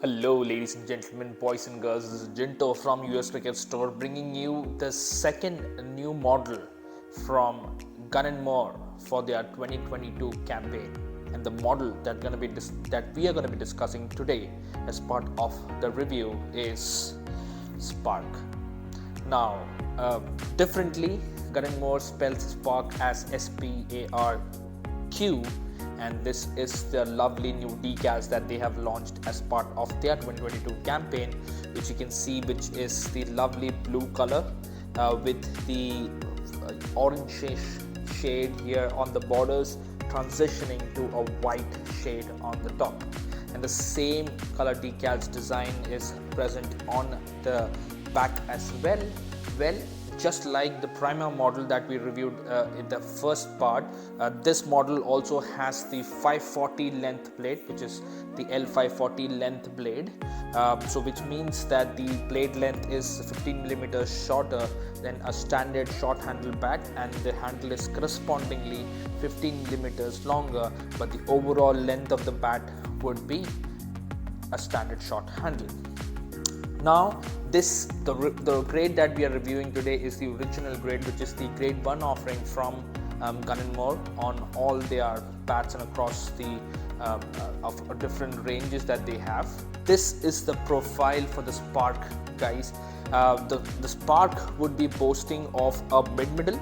Hello ladies and gentlemen, boys and girls, this is Jinto from US Cricket Store bringing you the second new model from Gun & More for their 2022 campaign. And the model that we are going to be discussing today as part of the review is Sparq. Now, differently, Gun & More spells Sparq as SPARQ, and this is the lovely new decals that they have launched as part of their 2022 campaign, which you can see, which is the lovely blue color with the orange shade here on the borders, transitioning to a white shade on the top. And the same color decals design is present on the back as well. Just like the primer model that we reviewed in the first part, this model also has the 540 length blade, which is the L540 length blade. So which means that the blade length is 15 millimeters shorter than a standard short handle bat, and the handle is correspondingly 15 millimeters longer, but the overall length of the bat would be a standard short handle. Now, the grade that we are reviewing today is the original grade, which is the grade 1 offering from Gun & More on all their bats and across the of different ranges that they have. This is the profile for the Sparq, guys. The Sparq would be boasting of a mid-middle,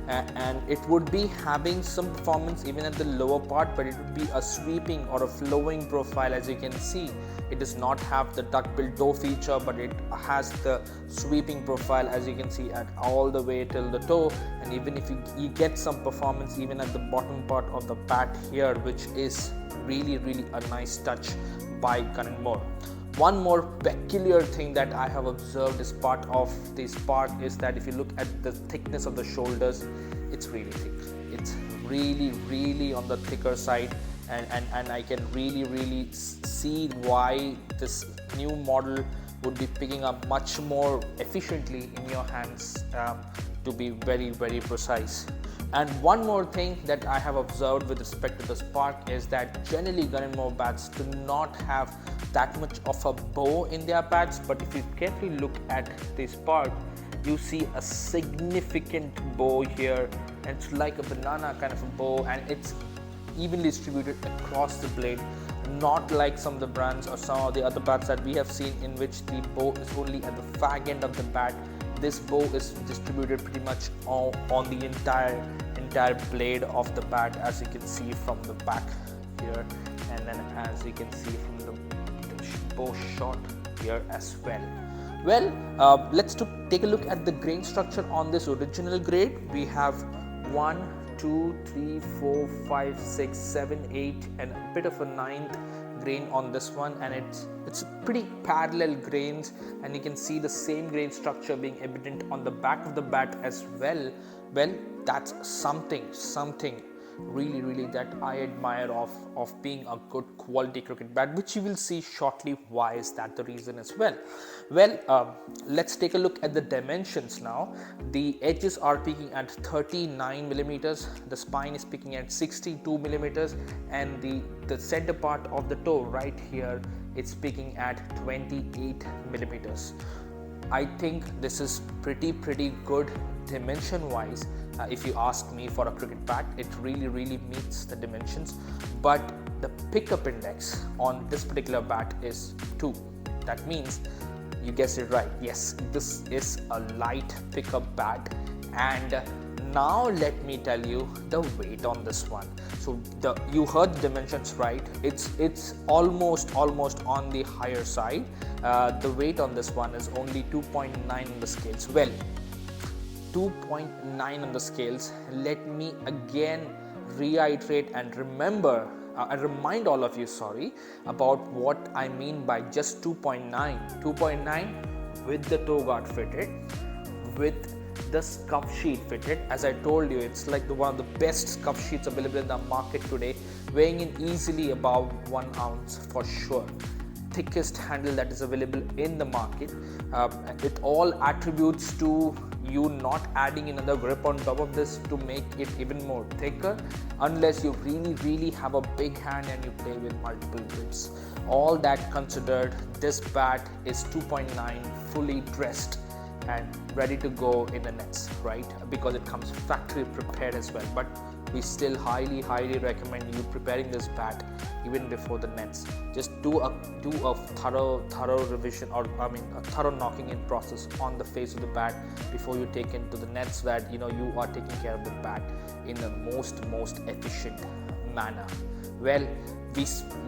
and it would be having some performance even at the lower part, but it would be a sweeping or a flowing profile. As you can see, it does not have the duck-bill toe feature, but it has the sweeping profile, as you can see, at all the way till the toe. And even if you get some performance even at the bottom part of the bat here, which is really a nice touch by Gun & More. One more peculiar thing that I have observed as part of the Sparq is that if you look at the thickness of the shoulders, it's really thick. It's really on the thicker side, and I can really see why this new model would be picking up much more efficiently in your hands, to be very precise. And one more thing that I have observed with respect to the Sparq is that generally Gun & More bats do not have that much of a bow in their bats, but if you carefully look at the Sparq, you see a significant bow here, and it's like a banana kind of a bow, and it's evenly distributed across the blade, not like some of the brands or some of the other bats that we have seen in which the bow is only at the fag end of the bat. This bow is distributed pretty much on the entire blade of the bat, as you can see from the back here, and then as you can see from the bow shot here as well. Well, let's take a look at the grain structure on this original grade. We have 1, 2, 3, 4, 5, 6, 7, 8, and a bit of a 9th grain on this one, and it's pretty parallel grains, and you can see the same grain structure being evident on the back of the bat as well. Well, that's something really that I admire of being a good quality cricket bat, which you will see shortly why is that the reason as well. Well, let's take a look at the dimensions now. The edges are peaking at 39 millimeters, the spine is peaking at 62 millimeters, and the center part of the toe right here, it's peaking at 28 millimeters. I think this is pretty good dimension wise. If you ask me, for a cricket bat, it really meets the dimensions, but the pickup index on this particular bat is 2. That means you guessed it right. Yes, this is a light pickup bat. And now let me tell you the weight on this one. So you heard the dimensions right. It's almost on the higher side. The weight on this one is only 2.9 on the scales. Well, 2.9 on the scales. Let me again reiterate and remind all of you, about what I mean by just 2.9. 2.9 with the toe guard fitted, with the scuff sheet fitted. As I told you, it's like one of the best scuff sheets available in the market today, weighing in easily above 1 ounce for sure. Thickest handle that is available in the market. It all attributes to you not adding another grip on top of this to make it even more thicker, unless you really have a big hand and you play with multiple grips. All that considered, this bat is 2.9 fully dressed and ready to go in the nets, right? Because it comes factory prepared as well. But we still highly recommend you preparing this bat even before the nets. Just do a thorough revision, or a thorough knocking in process on the face of the bat before you take into the nets, so that you are taking care of the bat in the most efficient manner. Well,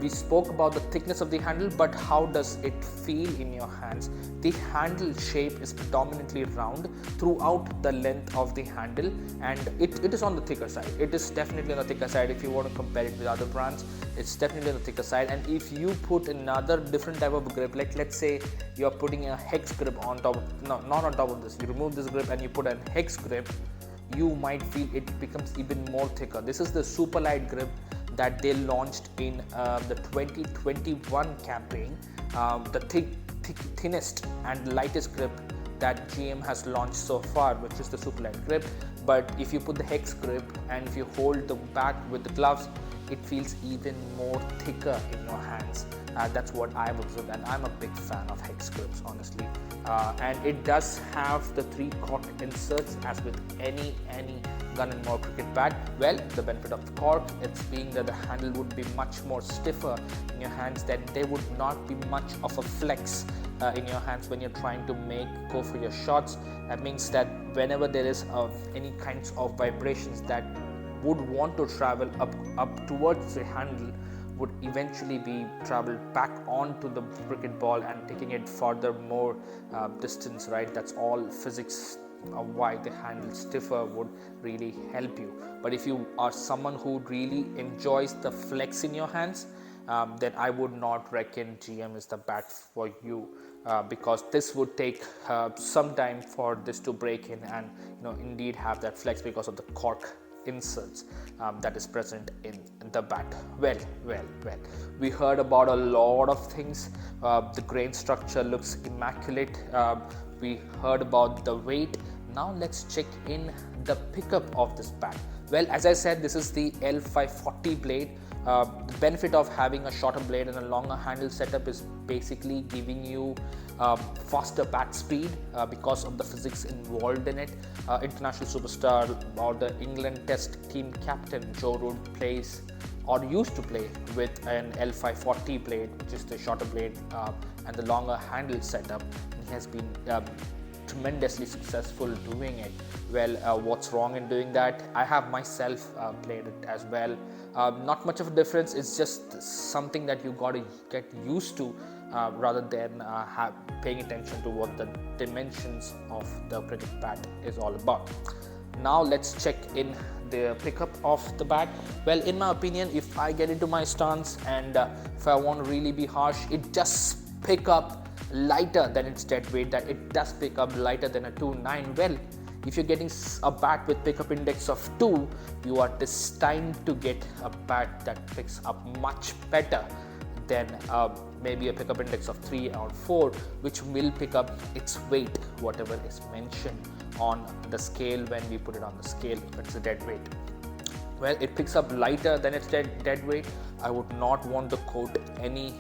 we spoke about the thickness of the handle, but how does it feel in your hands? The handle shape is predominantly round throughout the length of the handle, and it is on the thicker side. It is definitely on the thicker side. If you want to compare it with other brands, it's definitely on the thicker side. And if you put another different type of grip, like let's say you're putting a hex grip on top, not on top of this, you remove this grip and you put a hex grip, you might feel it becomes even more thicker. This is the super light grip that they launched in the 2021 campaign, the thinnest and lightest grip that GM has launched so far, which is the super light grip. But if you put the hex grip and if you hold the bat with the gloves, it feels even more thicker in your hands. That's what I've observed, and I'm a big fan of hex grips, honestly. And it does have the 3 cork inserts as with any gun and more cricket bat. Well, the benefit of the cork, it's being that the handle would be much more stiffer in your hands, that there would not be much of a flex in your hands when you're trying to go for your shots. That means that whenever there is any kinds of vibrations that would want to travel up towards the handle, would eventually be traveled back onto the cricket ball and taking it further more distance, right? That's all physics of why the handle stiffer would really help you. But if you are someone who really enjoys the flex in your hands, then I would not reckon GM is the bat for you, because this would take some time for this to break in and indeed have that flex because of the cork inserts that is present in the bat. Well, we heard about a lot of things. The grain structure looks immaculate. We heard about the weight. Now let's check in the pickup of this bat. Well, as I said, this is the L540 blade. The benefit of having a shorter blade and a longer handle setup is basically giving you faster bat speed because of the physics involved in it. International superstar or the England Test team captain Joe Root plays or used to play with an L540 blade, which is the shorter blade and the longer handle setup. He has been tremendously successful doing it. Well, what's wrong in doing that? I have myself played it as well. Not much of a difference. It's just something that you got to get used to rather than paying attention to what the dimensions of the cricket bat is all about. Now let's check in the pickup of the bat. Well, in my opinion, if I get into my stance and if I want to really be harsh, it does pick up lighter than its dead weight, that it does pick up lighter than a 2.9. Well, if you're getting a bat with pickup index of 2, you are destined to get a bat that picks up much better than maybe a pickup index of 3 or 4, which will pick up its weight, whatever is mentioned on the scale when we put it on the scale, it's a dead weight. Well, it picks up lighter than its dead weight. I would not want to quote any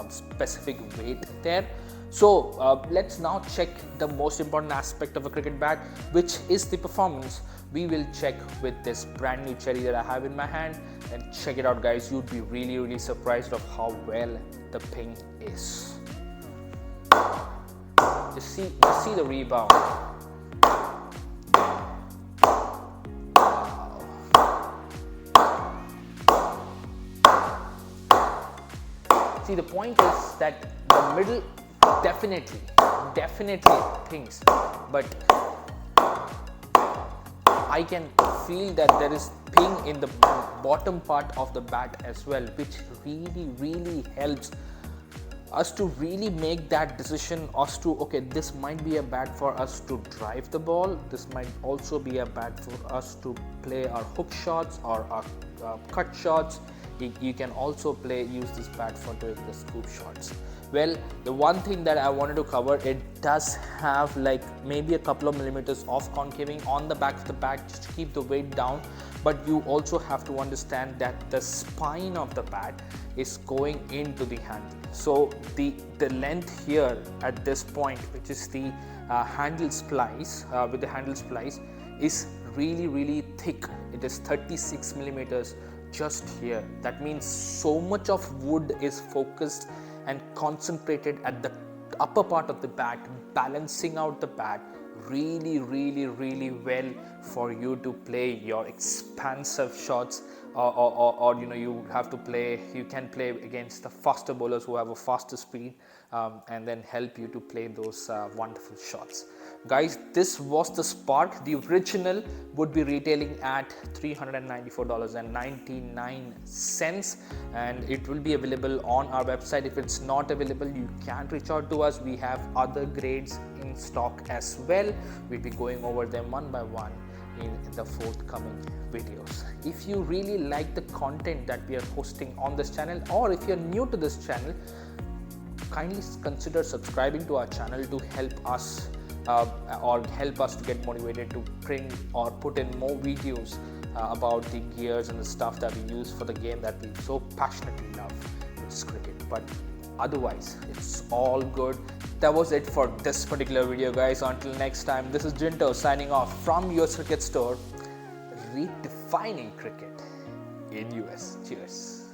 specific weight there. So let's now check the most important aspect of a cricket bat, which is the performance. We will check with this brand new cherry that I have in my hand, and check it out, guys. You'd be really surprised of how well the ping is. Just see the rebound. See, the point is that the middle definitely pings, but I can feel that there is ping in the bottom part of the bat as well, which really helps us to really make that decision as to, okay, this might be a bat for us to drive the ball, this might also be a bat for us to play our hook shots or our cut shots. You can also use this bat for doing the scoop shots. Well, the one thing that I wanted to cover, it does have like maybe a couple of millimeters of concaving on the back of the bat just to keep the weight down, but you also have to understand that the spine of the bat is going into the handle. So the length here at this point, which is the handle splice, with the handle splice, is really thick. It is 36 millimeters just here. That means so much of wood is focused and concentrated at the upper part of the bat, balancing out the bat really well for you to play your expansive shots, or you know, you can play against the faster bowlers who have a faster speed, and then help you to play those wonderful shots. Guys, this was the Sparq. The original would be retailing at $394.99, and it will be available on our website. If it's not available, you can reach out to us. We have other grades in stock as well. We'll be going over them one by one in the forthcoming videos. If you really like the content that we are posting on this channel, or if you're new to this channel, kindly consider subscribing to our channel to help us or help us to get motivated to bring or put in more videos about the gears and the stuff that we use for the game that we so passionately love, which is cricket. But otherwise, it's all good. That was it for this particular video, guys. Until next time, this is Jinto signing off from US Cricket Store, redefining cricket in US. Cheers.